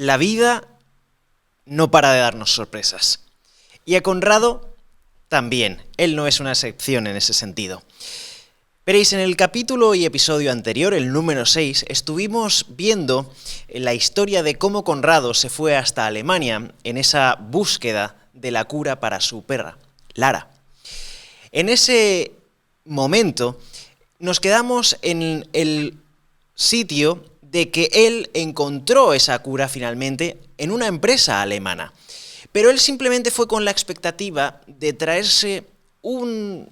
La vida no para de darnos sorpresas. Y a Conrado también. Él no es una excepción en ese sentido. Veréis, en el capítulo y episodio anterior, el número 6, estuvimos viendo la historia de cómo Conrado se fue hasta Alemania en esa búsqueda de la cura para su perra, Lara. En ese momento nos quedamos en el sitio de que él encontró esa cura finalmente en una empresa alemana. Pero él simplemente fue con la expectativa de traerse un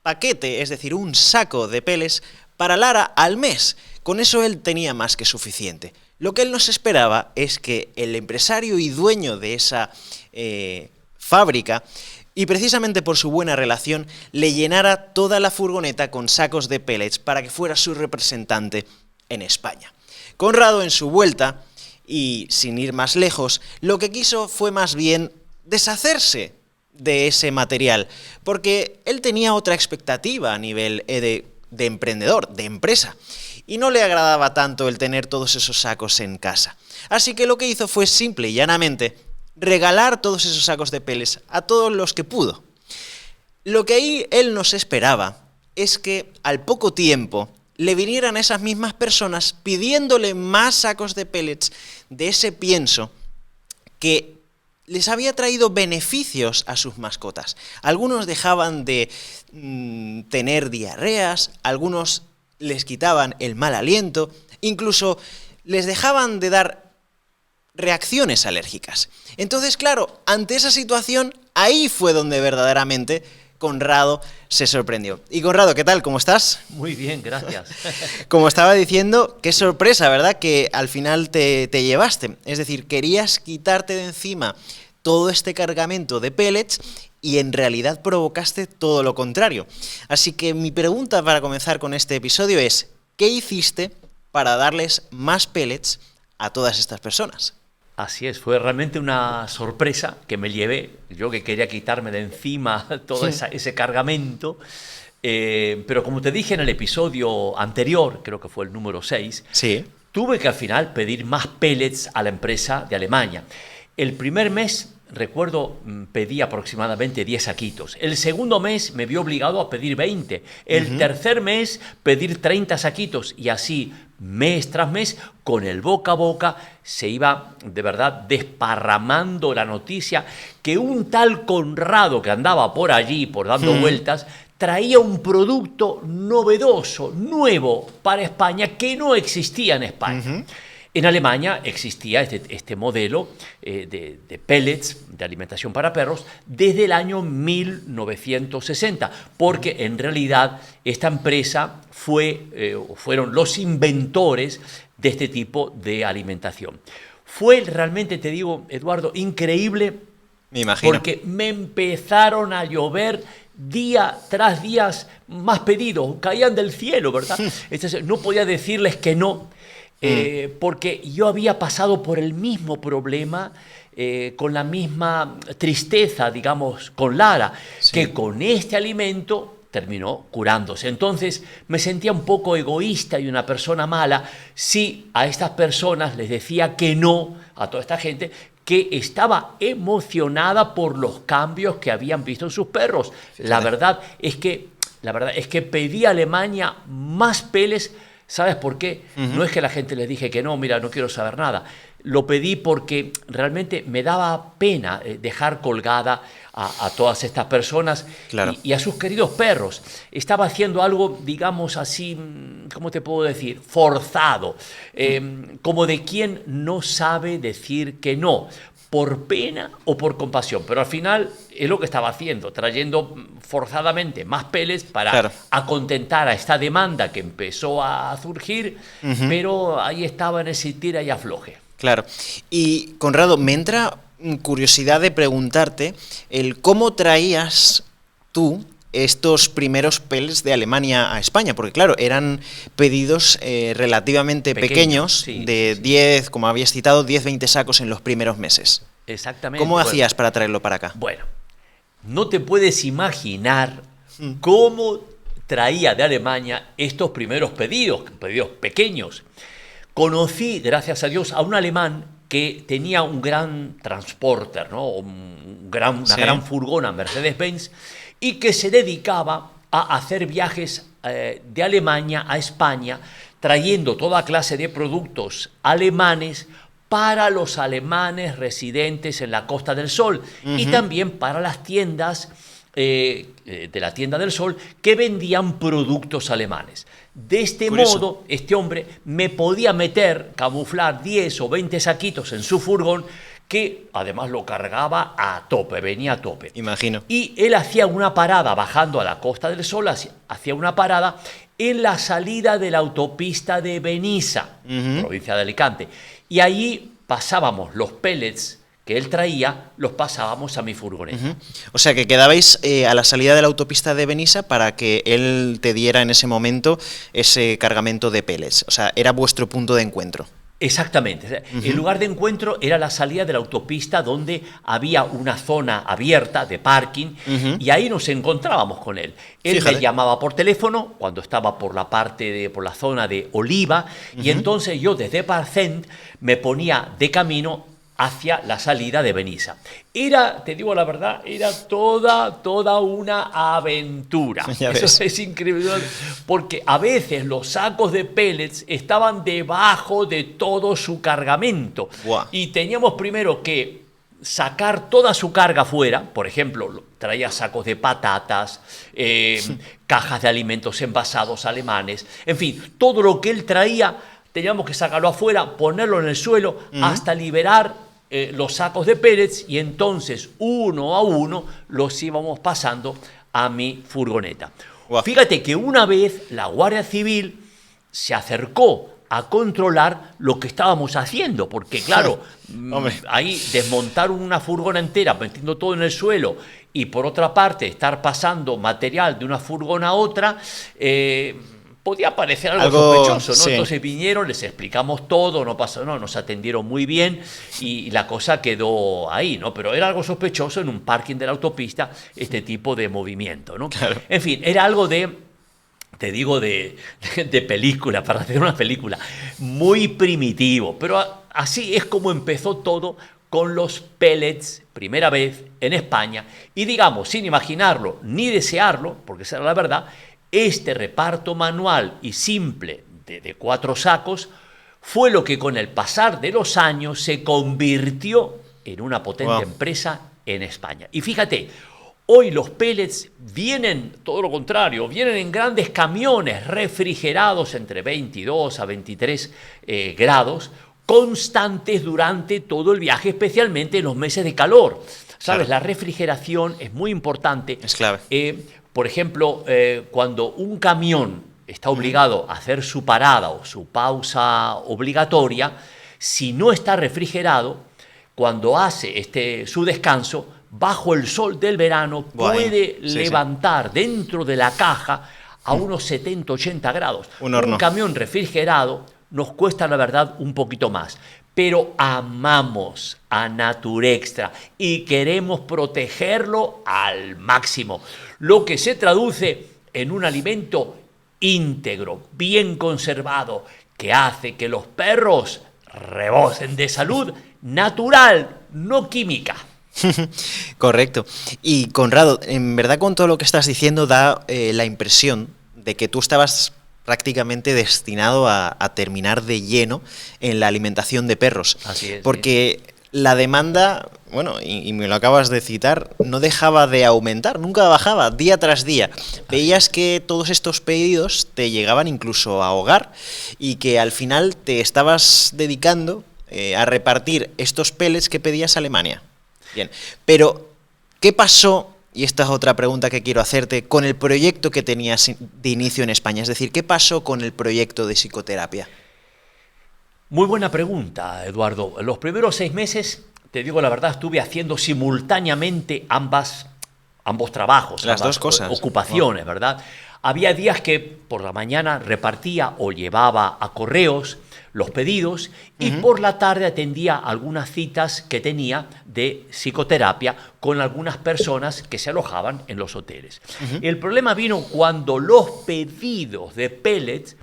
paquete, es decir, un saco de pellets para Lara al mes. Con eso él tenía más que suficiente. Lo que él no se esperaba es que el empresario y dueño de esa fábrica, y precisamente por su buena relación, le llenara toda la furgoneta con sacos de pellets para que fuera su representante en España. Conrado, en su vuelta, y sin ir más lejos, lo que quiso fue más bien deshacerse de ese material, porque él tenía otra expectativa a nivel de emprendedor, de empresa, y no le agradaba tanto el tener todos esos sacos en casa. Así que lo que hizo fue simple y llanamente regalar todos esos sacos de pellets a todos los que pudo. Lo que ahí él nos esperaba es que al poco tiempo le vinieran esas mismas personas pidiéndole más sacos de pellets de ese pienso que les había traído beneficios a sus mascotas. Algunos dejaban de tener diarreas, algunos les quitaban el mal aliento, incluso les dejaban de dar reacciones alérgicas. Entonces, claro, ante esa situación, ahí fue donde verdaderamente Conrado se sorprendió. Y Conrado, ¿qué tal? ¿Cómo estás? Muy bien, gracias. Como estaba diciendo, qué sorpresa, ¿verdad? Que al final te llevaste. Es decir, querías quitarte de encima todo este cargamento de pellets y en realidad provocaste todo lo contrario. Así que mi pregunta para comenzar con este episodio es, ¿qué hiciste para darles más pellets a todas estas personas? Así es, fue realmente una sorpresa que me llevé, yo que quería quitarme de encima todo ese cargamento, pero como te dije en el episodio anterior, creo que fue el número 6, sí, tuve que al final pedir más pellets a la empresa de Alemania. El primer mes, recuerdo, pedí aproximadamente 10 saquitos. El segundo mes me vi obligado a pedir 20. El tercer mes, pedir 30 saquitos. Y así, mes tras mes, con el boca a boca, se iba de verdad desparramando la noticia que un tal Conrado que andaba por allí, por dando vueltas, traía un producto novedoso, nuevo para España, que no existía en España. En Alemania existía este modelo de pellets, de alimentación para perros, desde el año 1960, porque en realidad esta empresa fueron los inventores de este tipo de alimentación. Fue realmente, te digo, Eduardo, increíble. Me imagino. Porque me empezaron a llover día tras día más pedidos, caían del cielo, ¿verdad? Entonces, no podía decirles que no. Porque yo había pasado por el mismo problema, con la misma tristeza, digamos, con Lara, que con este alimento terminó curándose. Entonces me sentía un poco egoísta y una persona mala si a estas personas les decía que no, a toda esta gente que estaba emocionada por los cambios que habían visto en sus perros. La verdad es que pedí a Alemania más pellets. ¿Sabes por qué? No es que la gente les dije que no, mira, no quiero saber nada. Lo pedí porque realmente me daba pena dejar colgada a todas estas personas y a sus queridos perros. Estaba haciendo algo, digamos así, ¿cómo te puedo decir? Forzado, como de quien no sabe decir que no, por pena o por compasión. Pero al final es lo que estaba haciendo, trayendo forzadamente más pellets para acontentar a esta demanda que empezó a surgir, pero ahí estaba en ese tira y afloje. Claro. Y, Conrado, me entra curiosidad de preguntarte el cómo traías tú estos primeros pellets de Alemania a España, porque claro, eran pedidos relativamente pequeños de 10, como habías citado, 10-20 sacos en los primeros meses. Exactamente. ¿Cómo hacías para traerlo para acá? Bueno, no te puedes imaginar cómo traía de Alemania estos primeros pedidos pequeños. Conocí, gracias a Dios, a un alemán que tenía un gran transporter, ¿no? Una gran furgona Mercedes-Benz, y que se dedicaba a hacer viajes de Alemania a España, trayendo toda clase de productos alemanes para los alemanes residentes en la Costa del Sol y también para las tiendas de la Tienda del Sol que vendían productos alemanes. De este modo, este hombre me podía camuflar 10 o 20 saquitos en su furgón, que además lo cargaba a tope, venía a tope. Imagino. Y él hacía una parada, bajando a la Costa del Sol, hacía una parada en la salida de la autopista de Benissa, provincia de Alicante. Y allí pasábamos los pellets que él traía, los pasábamos a mi furgoneta. O sea, que quedabais a la salida de la autopista de Benissa para que él te diera en ese momento ese cargamento de pellets. O sea, era vuestro punto de encuentro. Exactamente. El lugar de encuentro era la salida de la autopista, donde había una zona abierta de parking, y ahí nos encontrábamos con él. Él me llamaba por teléfono cuando estaba por la zona de Oliva, y entonces yo desde Parcent me ponía de camino hacia la salida de Benissa. Era, te digo la verdad, era toda una aventura. Eso es increíble, porque a veces los sacos de pellets estaban debajo de todo su cargamento. Wow. Y teníamos primero que sacar toda su carga fuera. Por ejemplo, traía sacos de patatas, cajas de alimentos envasados alemanes, en fin, todo lo que él traía teníamos que sacarlo afuera, ponerlo en el suelo hasta liberar los sacos de pellets, y entonces uno a uno los íbamos pasando a mi furgoneta. Wow. Fíjate que una vez la Guardia Civil se acercó a controlar lo que estábamos haciendo, porque claro, ahí desmontar una furgona entera, metiendo todo en el suelo, y por otra parte estar pasando material de una furgona a otra, podía parecer algo sospechoso, ¿no? Sí. Entonces vinieron, les explicamos todo, no pasó, no, nos atendieron muy bien y la cosa quedó ahí, ¿no? Pero era algo sospechoso en un parking de la autopista, este tipo de movimiento, ¿no? Claro. En fin, era algo de película, para hacer una película, muy primitivo, pero así es como empezó todo con los pellets, primera vez en España, y digamos, sin imaginarlo ni desearlo, porque esa era la verdad, este reparto manual y simple de 4 sacos fue lo que con el pasar de los años se convirtió en una potente empresa en España. Y fíjate, hoy los pellets vienen, todo lo contrario, vienen en grandes camiones refrigerados entre 22 a 23 grados, constantes durante todo el viaje, especialmente en los meses de calor. ¿Sabes? Claro. La refrigeración es muy importante. Es clave. Por ejemplo, cuando un camión está obligado a hacer su parada o su pausa obligatoria, si no está refrigerado, cuando hace su descanso, bajo el sol del verano, puede levantar dentro de la caja a unos 70-80 grados. Un camión refrigerado nos cuesta, la verdad, un poquito más. Pero amamos a Naturextra y queremos protegerlo al máximo, lo que se traduce en un alimento íntegro, bien conservado, que hace que los perros rebosen de salud natural, no química. Correcto. Y Conrado, en verdad con todo lo que estás diciendo da la impresión de que tú estabas prácticamente destinado a terminar de lleno en la alimentación de perros. Así es. Porque la demanda, bueno, y me lo acabas de citar, no dejaba de aumentar, nunca bajaba, día tras día. Veías que todos estos pedidos te llegaban incluso a hogar y que al final te estabas dedicando a repartir estos pellets que pedías a Alemania. Bien, pero ¿qué pasó? Y esta es otra pregunta que quiero hacerte, con el proyecto que tenías de inicio en España. Es decir, ¿qué pasó con el proyecto de psicoterapia? Muy buena pregunta, Eduardo. Los primeros 6 meses, te digo la verdad, estuve haciendo simultáneamente ambos trabajos. Las dos cosas. Ocupaciones, ¿verdad? Había días que por la mañana repartía o llevaba a correos los pedidos y por la tarde atendía algunas citas que tenía de psicoterapia con algunas personas que se alojaban en los hoteles. El problema vino cuando los pedidos de pellets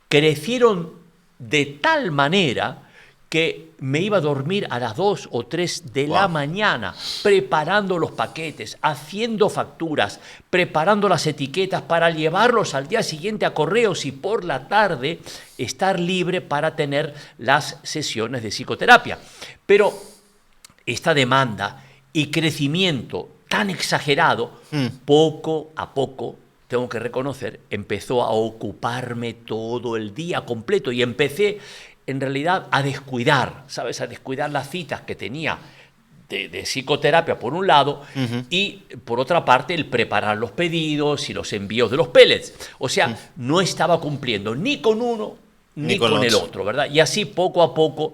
crecieron de tal manera que me iba a dormir a las 2 o 3 de la mañana, preparando los paquetes, haciendo facturas, preparando las etiquetas para llevarlos al día siguiente a correos y por la tarde estar libre para tener las sesiones de psicoterapia. Pero esta demanda y crecimiento tan exagerado, poco a poco, tengo que reconocer, empezó a ocuparme todo el día completo y empecé en realidad a descuidar, ¿sabes? A descuidar las citas que tenía de psicoterapia por un lado y por otra parte el preparar los pedidos y los envíos de los pellets. O sea, no estaba cumpliendo ni con uno ni con el otro, ¿verdad? Y así poco a poco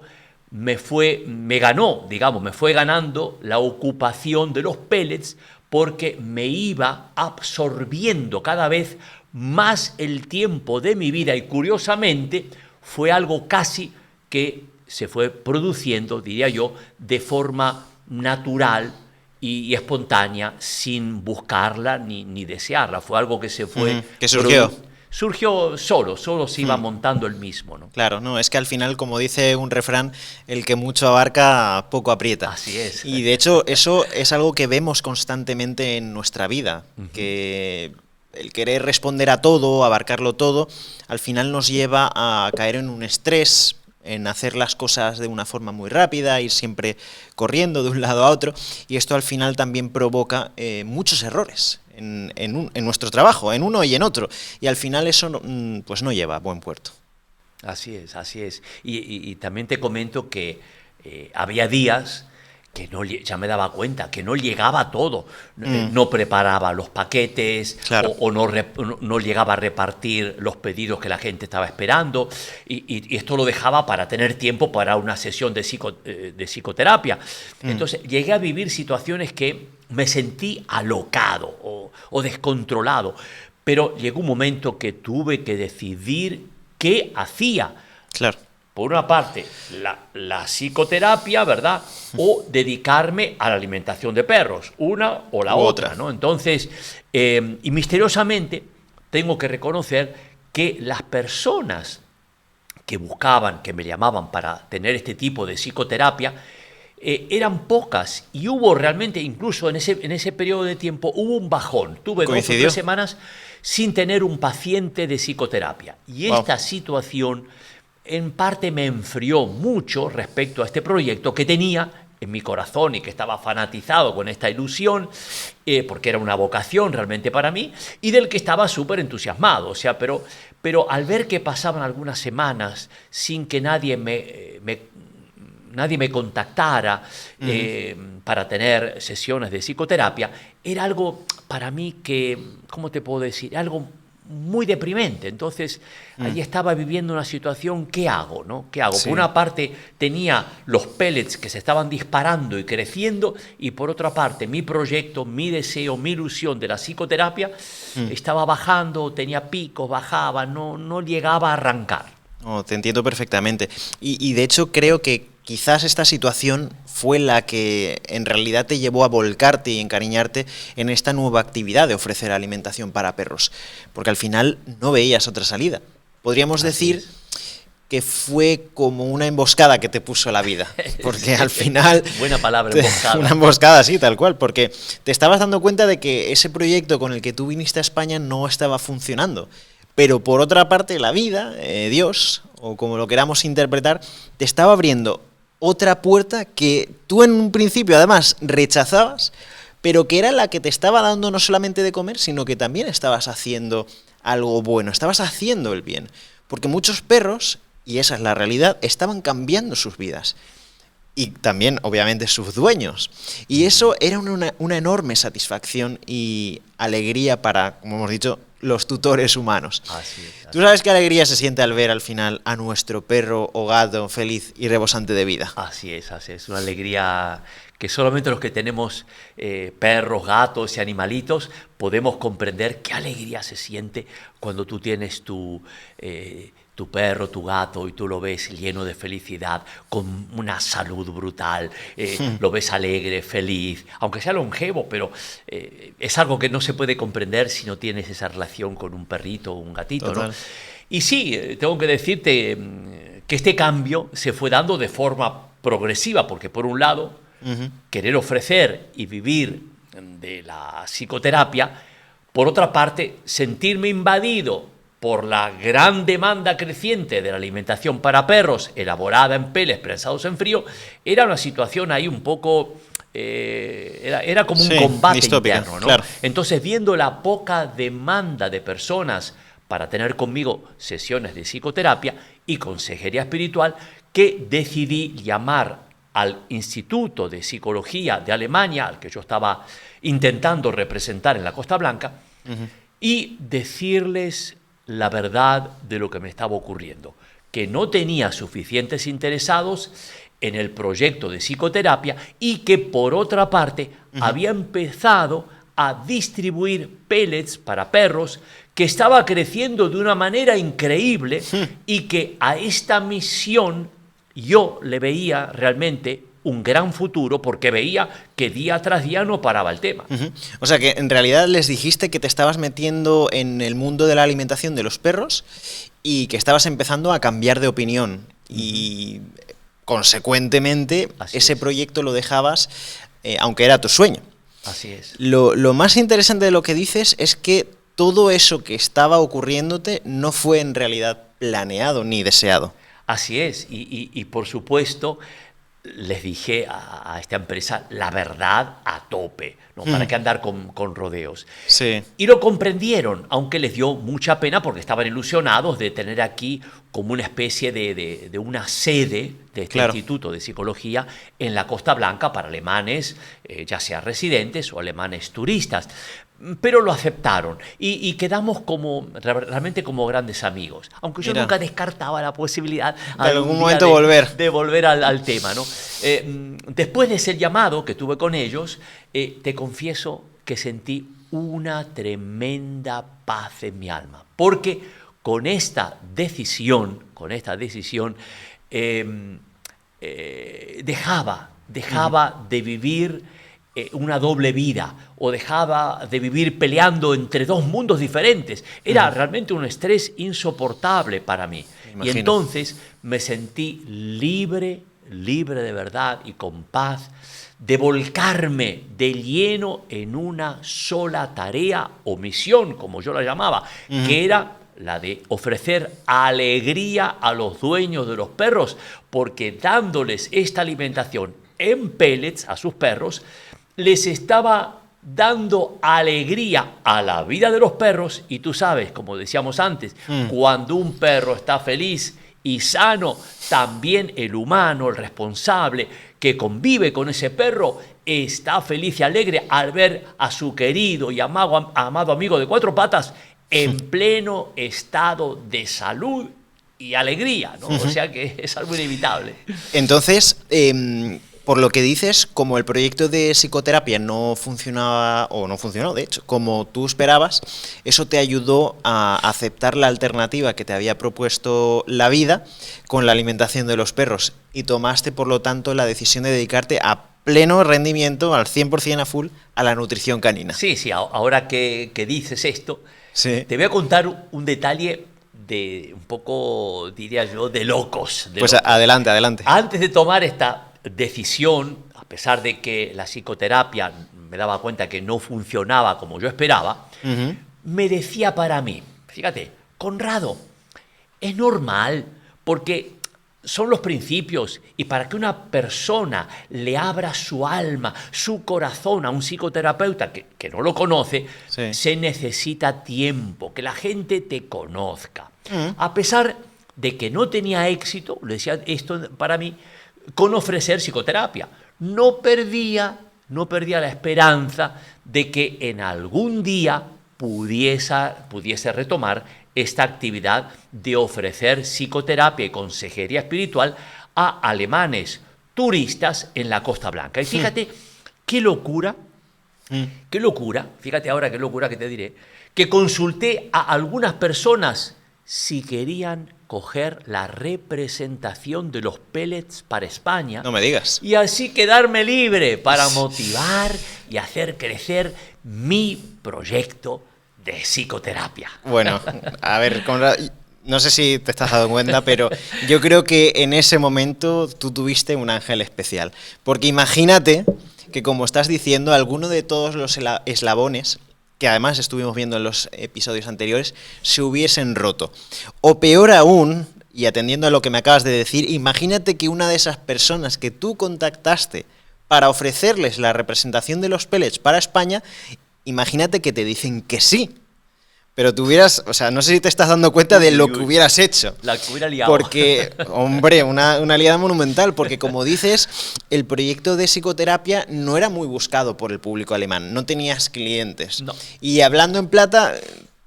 me fue ganando la ocupación de los pellets porque me iba absorbiendo cada vez más el tiempo de mi vida y curiosamente fue algo casi que se fue produciendo, diría yo, de forma natural y espontánea, sin buscarla ni desearla. Fue algo que se fue... que surgió. Surgió solo se iba montando el mismo, ¿no? Claro, no, es que al final, como dice un refrán, el que mucho abarca, poco aprieta. Así es. Y de hecho, eso es algo que vemos constantemente en nuestra vida, que el querer responder a todo, abarcarlo todo, al final nos lleva a caer en un estrés, en hacer las cosas de una forma muy rápida, ir siempre corriendo de un lado a otro, y esto al final también provoca muchos errores en nuestro trabajo, en uno y en otro, y al final eso pues no lleva a buen puerto. Así es, así es. Y también te comento que había días que ya me daba cuenta que no llegaba todo, no preparaba los paquetes, claro, o no llegaba a repartir los pedidos que la gente estaba esperando, y esto lo dejaba para tener tiempo para una sesión de psicoterapia. Entonces llegué a vivir situaciones que me sentí alocado o descontrolado, pero llegó un momento que tuve que decidir qué hacía. Claro. Por una parte, la psicoterapia, ¿verdad? O dedicarme a la alimentación de perros, una o la otra, ¿no? Entonces, y misteriosamente, tengo que reconocer que las personas que buscaban, que me llamaban para tener este tipo de psicoterapia, eran pocas y hubo realmente, incluso en ese periodo de tiempo, hubo un bajón. Tuve 2 o 3 semanas sin tener un paciente de psicoterapia. Y esta situación en parte me enfrió mucho respecto a este proyecto que tenía en mi corazón y que estaba fanatizado con esta ilusión, porque era una vocación realmente para mí, y del que estaba súper entusiasmado. O sea, pero al ver que pasaban algunas semanas sin que nadie me contactara para tener sesiones de psicoterapia, era algo para mí que, ¿cómo te puedo decir? Algo muy deprimente. Entonces, allí estaba viviendo una situación, ¿qué hago? ¿No? ¿Qué hago? Sí. Por una parte, tenía los pellets que se estaban disparando y creciendo, y por otra parte, mi proyecto, mi deseo, mi ilusión de la psicoterapia estaba bajando, tenía picos, bajaba, no llegaba a arrancar. Oh, te entiendo perfectamente. Y de hecho creo que quizás esta situación fue la que en realidad te llevó a volcarte y encariñarte en esta nueva actividad de ofrecer alimentación para perros, porque al final no veías otra salida. Podríamos decir que fue como una emboscada que te puso la vida, porque al final... Buena palabra, emboscada. Una emboscada, sí, tal cual, porque te estabas dando cuenta de que ese proyecto con el que tú viniste a España no estaba funcionando. Pero por otra parte, la vida, Dios, o como lo queramos interpretar, te estaba abriendo otra puerta que tú en un principio además rechazabas, pero que era la que te estaba dando no solamente de comer, sino que también estabas haciendo algo bueno, estabas haciendo el bien. Porque muchos perros, y esa es la realidad, estaban cambiando sus vidas. Y también, obviamente, sus dueños. Y eso era una enorme satisfacción y alegría para, como hemos dicho, los tutores humanos. Así es. ¿Tú sabes qué alegría se siente al ver al final a nuestro perro o gato feliz y rebosante de vida? Así es. Una alegría que solamente los que tenemos perros, gatos y animalitos podemos comprender qué alegría se siente cuando tú tienes tu perro, tu gato, y tú lo ves lleno de felicidad, con una salud brutal, lo ves alegre, feliz, aunque sea longevo, pero es algo que no se puede comprender si no tienes esa relación con un perrito o un gatito, ¿no? Y sí, tengo que decirte que este cambio se fue dando de forma progresiva, porque por un lado, querer ofrecer y vivir de la psicoterapia, por otra parte, sentirme invadido por la gran demanda creciente de la alimentación para perros elaborada en peles prensados en frío, era una situación ahí un poco... era como un combate interno, ¿no? Claro. Entonces, viendo la poca demanda de personas para tener conmigo sesiones de psicoterapia y consejería espiritual, que decidí llamar al Instituto de Psicología de Alemania, al que yo estaba intentando representar en la Costa Blanca, y decirles la verdad de lo que me estaba ocurriendo, que no tenía suficientes interesados en el proyecto de psicoterapia y que, por otra parte, había empezado a distribuir pellets para perros, que estaba creciendo de una manera increíble y que a esta misión yo le veía realmente un gran futuro, porque veía que día tras día no paraba el tema. O sea que en realidad les dijiste que te estabas metiendo en el mundo de la alimentación de los perros y que estabas empezando a cambiar de opinión y consecuentemente ese proyecto lo dejabas, aunque era tu sueño. Así es. Lo más interesante de lo que dices es que todo eso que estaba ocurriéndote no fue en realidad planeado ni deseado. Así es, y por supuesto les dije a esta empresa la verdad a tope, ¿no? ¿Para qué andar con rodeos? Sí. Y lo comprendieron, aunque les dio mucha pena porque estaban ilusionados de tener aquí como una especie de una sede de este Instituto de Psicología en la Costa Blanca para alemanes, ya sea residentes o alemanes turistas. Pero lo aceptaron y quedamos realmente como grandes amigos. Aunque yo nunca descartaba la posibilidad de algún momento de volver al tema, ¿no? Después de ese llamado que tuve con ellos, te confieso que sentí una tremenda paz en mi alma. Porque con esta decisión, dejaba de vivir una doble vida, o dejaba de vivir peleando entre dos mundos diferentes. Era realmente un estrés insoportable para mí. Y entonces me sentí libre de verdad y con paz, de volcarme de lleno en una sola tarea o misión, como yo la llamaba, que era la de ofrecer alegría a los dueños de los perros, porque dándoles esta alimentación en pellets a sus perros, les estaba dando alegría a la vida de los perros. Y tú sabes, como decíamos antes, cuando un perro está feliz y sano, también el humano, el responsable que convive con ese perro, está feliz y alegre al ver a su querido y amado amigo de cuatro patas en pleno estado de salud y alegría, ¿no? O sea que es algo inevitable. Entonces, por lo que dices, como el proyecto de psicoterapia no funcionaba, o no funcionó, de hecho, como tú esperabas, eso te ayudó a aceptar la alternativa que te había propuesto la vida con la alimentación de los perros y tomaste, por lo tanto, la decisión de dedicarte a pleno rendimiento, al 100% a full, a la nutrición canina. Sí, ahora que dices esto, te voy a contar un detalle de un poco, diría yo, de locos. Pues adelante. Antes de tomar esta decisión, a pesar de que la psicoterapia me daba cuenta que no funcionaba como yo esperaba, me decía para mí, fíjate, Conrado, es normal, porque son los principios, y para que una persona le abra su alma, su corazón a un psicoterapeuta que no lo conoce, se necesita tiempo, que la gente te conozca. A pesar de que no tenía éxito, le decía esto para mí, con ofrecer psicoterapia, no perdía la esperanza de que en algún día pudiese retomar esta actividad de ofrecer psicoterapia y consejería espiritual a alemanes turistas en la Costa Blanca. Y fíjate qué locura, fíjate ahora qué locura que te diré, que consulté a algunas personas si querían coger la representación de los pellets para España. No me digas. Y así quedarme libre para motivar y hacer crecer mi proyecto de psicoterapia. Bueno, a ver, Conrado, no sé si te estás dando cuenta, pero yo creo que en ese momento tú tuviste un ángel especial. Porque imagínate que, como estás diciendo, alguno de todos los eslabones, que además estuvimos viendo en los episodios anteriores, se hubiesen roto. O peor aún, y atendiendo a lo que me acabas de decir, imagínate que una de esas personas que tú contactaste para ofrecerles la representación de los pellets para España, imagínate que te dicen que sí. Pero tú hubieras, o sea, no sé si te estás dando cuenta de lo que hubieras hecho. La que hubiera liado. Porque, hombre, una liada monumental, porque como dices, el proyecto de psicoterapia no era muy buscado por el público alemán, no tenías clientes. No. Y hablando en plata,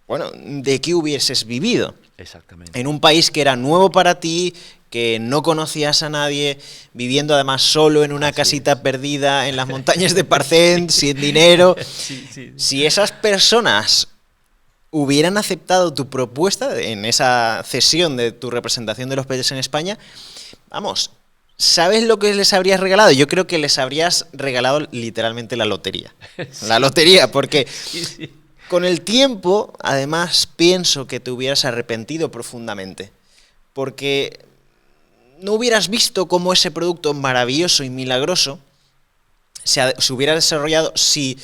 bueno, ¿de qué hubieses vivido? Exactamente. En un país que era nuevo para ti, que no conocías a nadie, viviendo además solo en una casita perdida en las montañas de Parcén, sin dinero. Sí. Si esas personas hubieran aceptado tu propuesta en esa cesión de tu representación de los pellets en España, vamos, ¿sabes lo que les habrías regalado? Yo creo que les habrías regalado literalmente la lotería. Sí. La lotería, porque sí. Con el tiempo, además, pienso que te hubieras arrepentido profundamente, porque no hubieras visto cómo ese producto maravilloso y milagroso se hubiera desarrollado si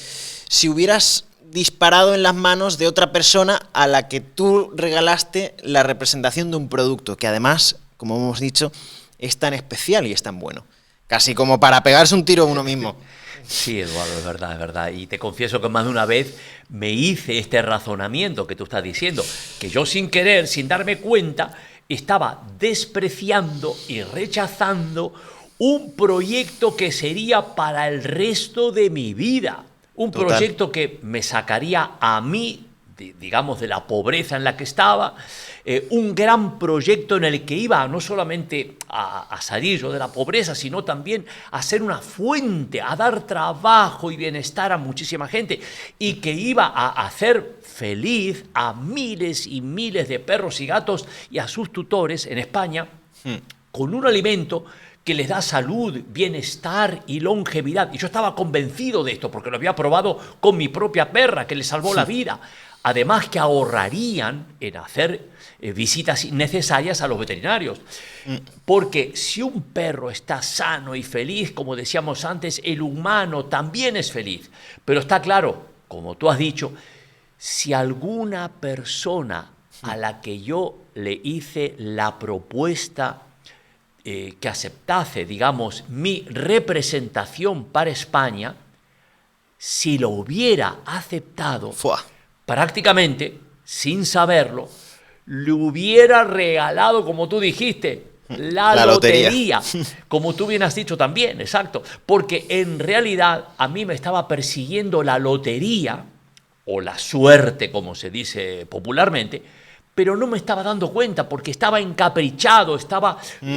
hubieras disparado en las manos de otra persona a la que tú regalaste la representación de un producto que además, como hemos dicho, es tan especial y es tan bueno. Casi como para pegarse un tiro a uno mismo. Sí, Eduardo, es verdad. Y te confieso que más de una vez me hice este razonamiento que tú estás diciendo, que yo sin querer, sin darme cuenta, estaba despreciando y rechazando un proyecto que sería para el resto de mi vida. Un Total. Proyecto que me sacaría a mí, digamos, de la pobreza en la que estaba, un gran proyecto en el que iba no solamente a salir yo de la pobreza, sino también a ser una fuente, a dar trabajo y bienestar a muchísima gente, y que iba a hacer feliz a miles y miles de perros y gatos y a sus tutores en España con un alimento que les da salud, bienestar y longevidad. Y yo estaba convencido de esto porque lo había probado con mi propia perra, que le salvó la vida. Además que ahorrarían en hacer visitas innecesarias a los veterinarios. Porque si un perro está sano y feliz, como decíamos antes, el humano también es feliz. Pero está claro, como tú has dicho, si alguna persona a la que yo le hice la propuesta que aceptase, digamos, mi representación para España, si lo hubiera aceptado, prácticamente, sin saberlo, le hubiera regalado, como tú dijiste, la lotería. Como tú bien has dicho también, exacto. Porque en realidad a mí me estaba persiguiendo la lotería, o la suerte, como se dice popularmente, pero no me estaba dando cuenta porque estaba encaprichado,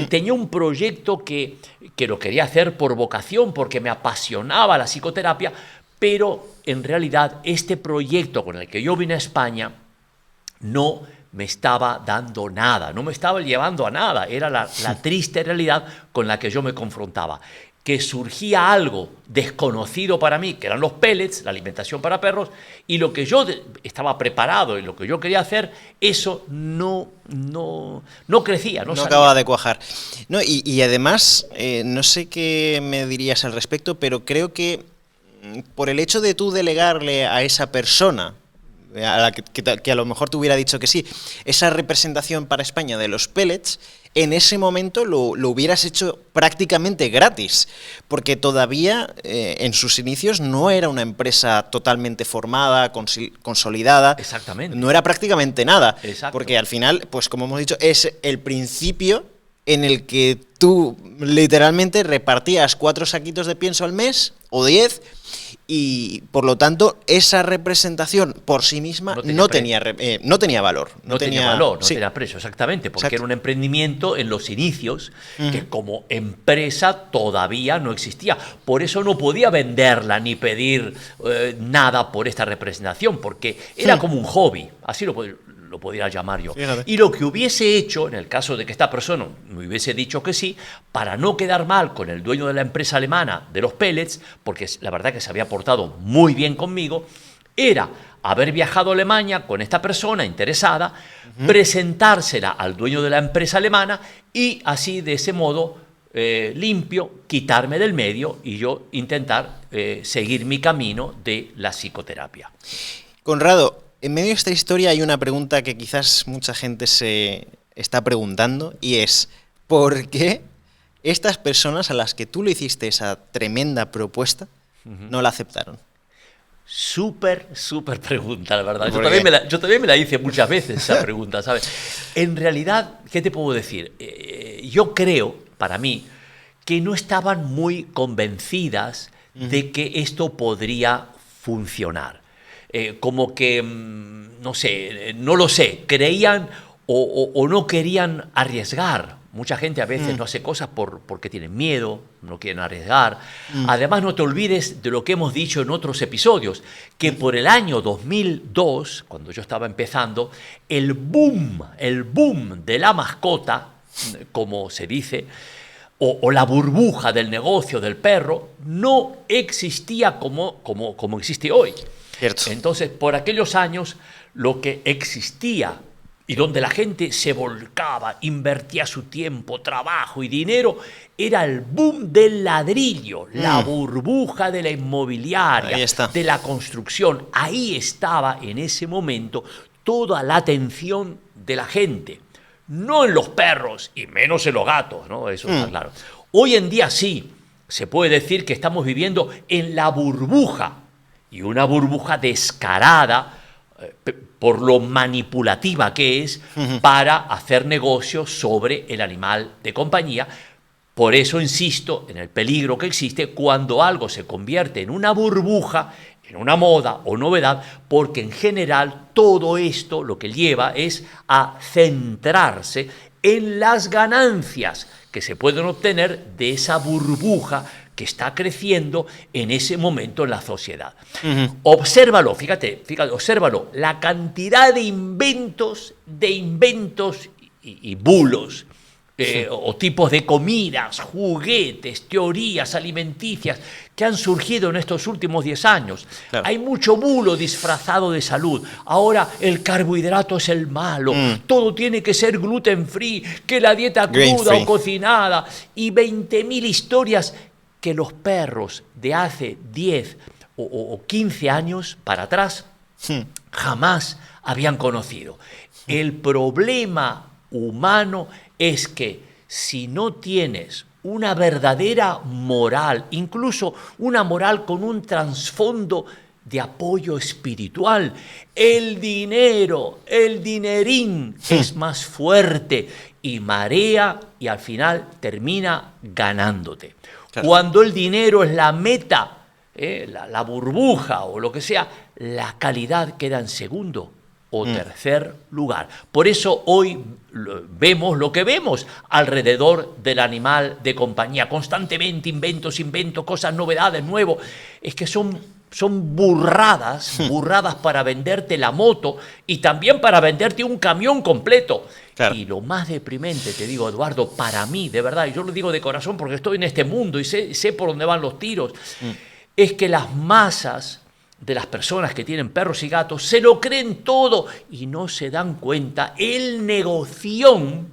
tenía un proyecto que lo quería hacer por vocación, porque me apasionaba la psicoterapia, pero en realidad este proyecto con el que yo vine a España no me estaba dando nada, no me estaba llevando a nada, era la triste realidad con la que yo me confrontaba. Que surgía algo desconocido para mí, que eran los pellets, la alimentación para perros, y lo que yo estaba preparado y lo que yo quería hacer, eso no crecía, no salía. Acababa de cuajar. No, y además, no sé qué me dirías al respecto, pero creo que por el hecho de tú delegarle a esa persona, a la que a lo mejor te hubiera dicho que sí, esa representación para España de los pellets, en ese momento lo hubieras hecho prácticamente gratis, porque todavía en sus inicios no era una empresa totalmente formada, consolidada. Exactamente. No era prácticamente nada. Exacto. Porque al final, pues como hemos dicho, es el principio en el que tú literalmente repartías 4 saquitos de pienso al mes o 10, y por lo tanto esa representación por sí misma no tenía valor. No tenía precio, exactamente, porque era un emprendimiento en los inicios que como empresa todavía no existía. Por eso no podía venderla ni pedir nada por esta representación, porque era como un hobby, así lo podría llamar yo. Fíjate. Y lo que hubiese hecho, en el caso de que esta persona me hubiese dicho que sí, para no quedar mal con el dueño de la empresa alemana de los pellets, porque la verdad que se había portado muy bien conmigo, era haber viajado a Alemania con esta persona interesada, presentársela al dueño de la empresa alemana y así de ese modo limpio, quitarme del medio y yo intentar seguir mi camino de la psicoterapia. Conrado, en medio de esta historia hay una pregunta que quizás mucha gente se está preguntando y es ¿por qué estas personas a las que tú le hiciste esa tremenda propuesta no la aceptaron? Súper pregunta, la verdad. Yo también me la hice muchas veces esa pregunta, ¿sabes? En realidad, ¿qué te puedo decir? Yo creo, para mí, que no estaban muy convencidas de que esto podría funcionar. Como que, no sé, no lo sé, creían o no querían arriesgar. Mucha gente a veces no hace cosas porque tienen miedo, no quieren arriesgar. Además, no te olvides de lo que hemos dicho en otros episodios, que por el año 2002, cuando yo estaba empezando, el boom de la mascota, como se dice, o la burbuja del negocio del perro, no existía como existe hoy. Cierto. Entonces, por aquellos años, lo que existía y donde la gente se volcaba, invertía su tiempo, trabajo y dinero, era el boom del ladrillo, la burbuja de la inmobiliaria, de la construcción. Ahí estaba en ese momento toda la atención de la gente. No en los perros y menos en los gatos, ¿no? Eso está claro. Hoy en día sí, se puede decir que estamos viviendo en la burbuja, y una burbuja descarada por lo manipulativa que es para hacer negocios sobre el animal de compañía. Por eso insisto en el peligro que existe cuando algo se convierte en una burbuja, en una moda o novedad, porque en general todo esto lo que lleva es a centrarse en las ganancias que se pueden obtener de esa burbuja que está creciendo en ese momento en la sociedad. Obsérvalo, fíjate, obsérvalo, la cantidad de inventos y bulos, o tipos de comidas, juguetes, teorías alimenticias que han surgido en estos últimos 10 años. Claro. Hay mucho bulo disfrazado de salud. Ahora el carbohidrato es el malo, todo tiene que ser gluten free, que la dieta cruda o cocinada, y 20.000 historias que los perros de hace 10 o 15 años para atrás jamás habían conocido. El problema humano es que si no tienes una verdadera moral, incluso una moral con un trasfondo de apoyo espiritual, el dinero, el dinerín es más fuerte y marea y al final termina ganándote. Claro. Cuando el dinero es la meta, la burbuja o lo que sea, la calidad queda en segundo o tercer lugar. Por eso hoy vemos lo que vemos alrededor del animal de compañía. Constantemente inventos, cosas, novedades, nuevos. Es que son burradas para venderte la moto y también para venderte un camión completo. Claro. Y lo más deprimente, te digo, Eduardo, para mí, de verdad, y yo lo digo de corazón porque estoy en este mundo y sé por dónde van los tiros, es que las masas de las personas que tienen perros y gatos se lo creen todo y no se dan cuenta el negoción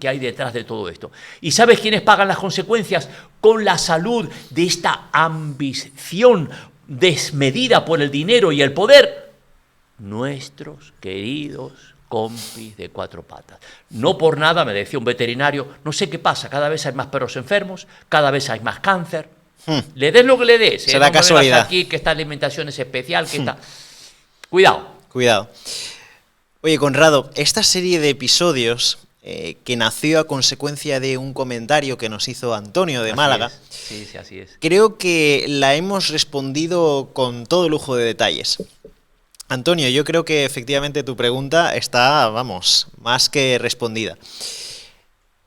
que hay detrás de todo esto. ¿Y sabes quiénes pagan las consecuencias con la salud de esta ambición desmedida por el dinero y el poder? Nuestros queridos compis de cuatro patas. No por nada, me decía un veterinario, no sé qué pasa, cada vez hay más perros enfermos, cada vez hay más cáncer. Le des lo que le des. Será no casualidad. Aquí que esta alimentación es especial, que está... Cuidado. Oye, Conrado, esta serie de episodios que nació a consecuencia de un comentario que nos hizo Antonio de Málaga, sí, así es. Creo que la hemos respondido con todo lujo de detalles. Antonio, yo creo que efectivamente tu pregunta está, vamos, más que respondida.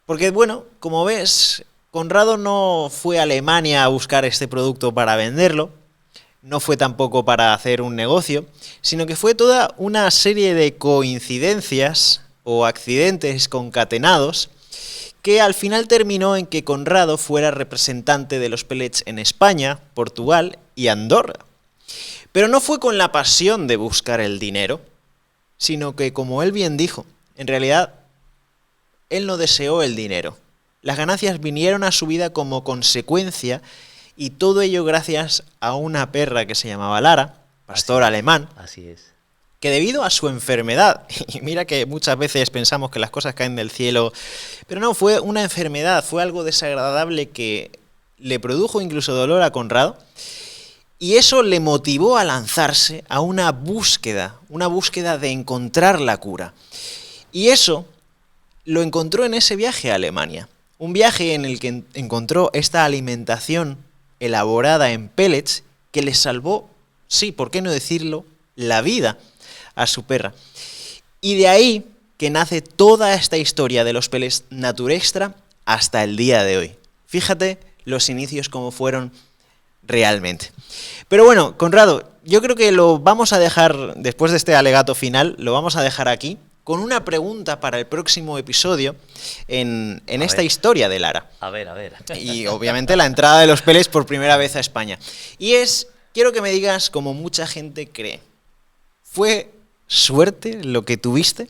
Porque, bueno, como ves, Conrado no fue a Alemania a buscar este producto para venderlo, no fue tampoco para hacer un negocio, sino que fue toda una serie de coincidencias o accidentes concatenados que al final terminó en que Conrado fuera representante de los pellets en España, Portugal y Andorra. Pero no fue con la pasión de buscar el dinero, sino que, como él bien dijo, en realidad él no deseó el dinero. Las ganancias vinieron a su vida como consecuencia, y todo ello gracias a una perra que se llamaba Lara, pastor alemán. Así es. Que debido a su enfermedad, y mira que muchas veces pensamos que las cosas caen del cielo, pero no, fue una enfermedad, fue algo desagradable que le produjo incluso dolor a Conrado, y eso le motivó a lanzarse a una búsqueda de encontrar la cura. Y eso lo encontró en ese viaje a Alemania, un viaje en el que encontró esta alimentación elaborada en pellets que le salvó, sí, ¿por qué no decirlo?, la vida a su perra. Y de ahí que nace toda esta historia de los pellets Naturextra hasta el día de hoy. Fíjate los inicios como fueron realmente. Pero bueno, Conrado, yo creo que lo vamos a dejar, después de este alegato final, lo vamos a dejar aquí, con una pregunta para el próximo episodio en esta historia de Lara. A ver. Y obviamente la entrada de los pellets por primera vez a España. Y quiero que me digas, como mucha gente cree, ¿fue suerte lo que tuviste?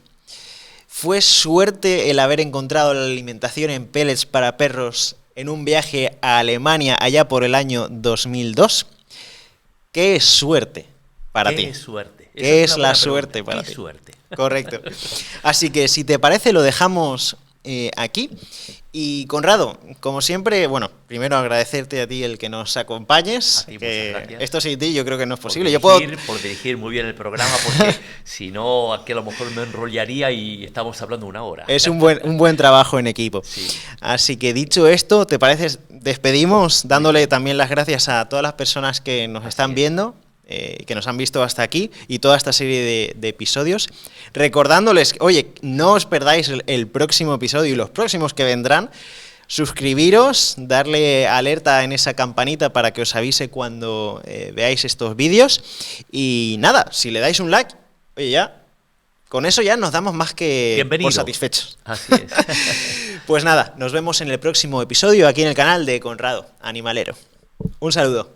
¿Fue suerte el haber encontrado la alimentación en pellets para perros en un viaje a Alemania allá por el año 2002? ¿Qué es suerte para ti? ¿Qué es suerte? ¿Qué es la suerte para ti? ¿Qué suerte? Correcto. Así que si te parece lo dejamos aquí. Y Conrado, como siempre, bueno, primero agradecerte a ti el que nos acompañes. A ti, que muchas gracias. esto sin ti yo creo que no es posible. Por dirigir muy bien el programa, porque si no, aquí a lo mejor me enrollaría y estamos hablando una hora. Es un buen trabajo en equipo. Sí. Así que dicho esto, ¿te parece? Despedimos dándole también las gracias a todas las personas que nos están viendo, que nos han visto hasta aquí y toda esta serie de episodios. Recordándoles, oye, no os perdáis el próximo episodio y los próximos que vendrán. Suscribiros, darle alerta en esa campanita para que os avise cuando veáis estos vídeos. Y nada, si le dais un like, oye, ya, con eso ya nos damos más que por satisfechos. Así es. Pues nada, nos vemos en el próximo episodio aquí en el canal de Conrado Animalero. Un saludo.